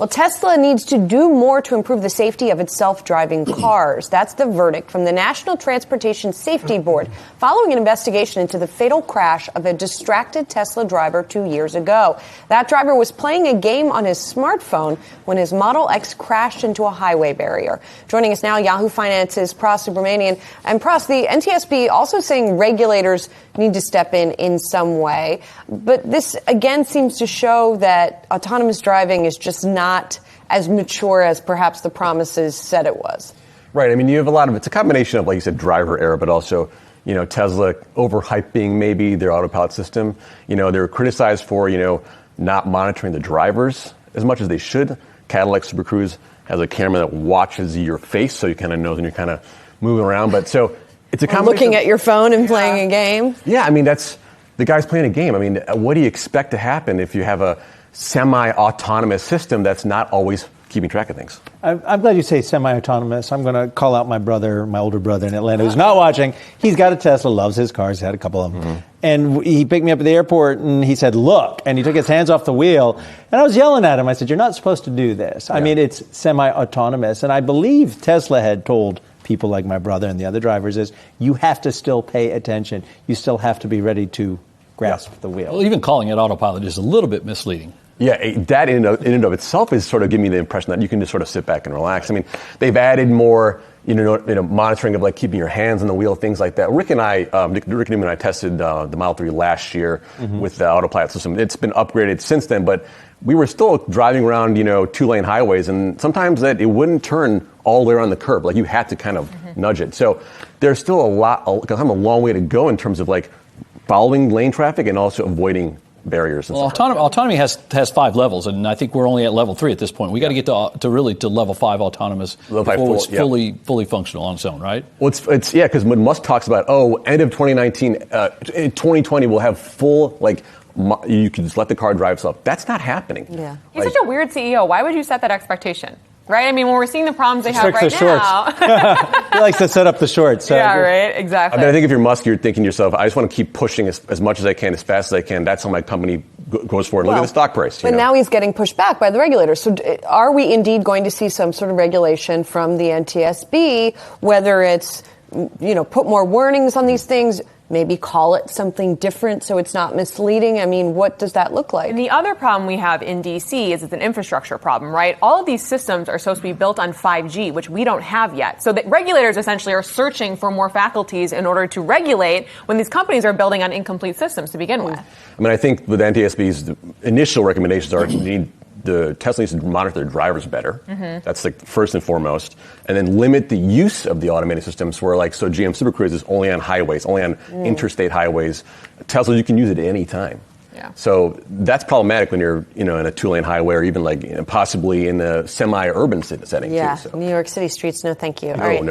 Well, Tesla needs to do more to improve the safety of its self-driving cars. That's the verdict from the National Transportation Safety Board following an investigation into the fatal crash of a distracted Tesla driver 2 years ago. That driver was playing a game on his smartphone when his Model X crashed into a highway barrier. Joining us now, Yahoo Finance's Pras Subramanian. And Pras, the NTSB also saying regulators need to step in some way. But this, again, seems to show that autonomous driving is just not as mature as perhaps the promises said it was. Right. I mean, you have it's a combination of, like you said, driver error, but also, Tesla overhyping maybe their autopilot system. They're criticized for, not monitoring the drivers as much as they should. Cadillac Super Cruise has a camera that watches your face, so you kind of know when you're kind of moving around. But so it's a combination. Looking at your phone and playing a game? Yeah, I mean, the guy's playing a game. I mean, what do you expect to happen if you have a semi-autonomous system that's not always keeping track of things? I'm glad you say semi-autonomous. I'm going to call out my older brother in Atlanta, who's not watching. He's got a Tesla, loves his cars, had a couple of them. Mm-hmm. And he picked me up at the airport, and he said, look, and he took his hands off the wheel. And I was yelling at him. I said, you're not supposed to do this. Yeah. I mean, it's semi-autonomous. And I believe Tesla had told people like my brother and the other drivers is you have to still pay attention. You still have to be ready to grasp the wheel. Well, even calling it autopilot is a little bit misleading. Yeah, that in and of itself is sort of giving me the impression that you can just sort of sit back and relax. I mean, they've added more, monitoring of like keeping your hands on the wheel, things like that. Rick and Newman and I tested the Model 3 last year with the autopilot system. It's been upgraded since then, but we were still driving around, 2-lane highways, and sometimes it wouldn't turn all the way around the curb. Like you had to kind of nudge it. So there's still a long way to go in terms of like following lane traffic and also avoiding barriers. And autonomy has 5 levels, and I think we're only at level 3 at this point. We got to get to level 5 autonomous before it's fully functional on its own, right? Well, it's because when Musk talks about end of 2019, in 2020 we'll have full you can just let the car drive itself. That's not happening. Yeah, he's such a weird CEO. Why would you set that expectation? Right? I mean, when we're seeing the problems they have right now. He likes to set up the shorts. So. Yeah, right. Exactly. I mean, I think if you're Musk, you're thinking to yourself, I just want to keep pushing as much as I can, as fast as I can. That's how my company goes forward. Look at the stock price. But now he's getting pushed back by the regulators. So are we indeed going to see some sort of regulation from the NTSB, whether it's, put more warnings on these things, maybe call it something different so it's not misleading? I mean, what does that look like? And the other problem we have in D.C. is it's an infrastructure problem, right? All of these systems are supposed to be built on 5G, which we don't have yet. So the regulators essentially are searching for more faculties in order to regulate when these companies are building on incomplete systems to begin with. I mean, I think with NTSB's initial recommendations are the Tesla needs to monitor their drivers better. Mm-hmm. That's first and foremost. And then limit the use of the automated systems where so GM Super Cruise is only on highways, only on interstate highways. Tesla, you can use it at any time. Yeah. So that's problematic when you're, in a 2-lane highway or even possibly in a semi-urban setting too. So. New York City streets, no thank you. No, all right.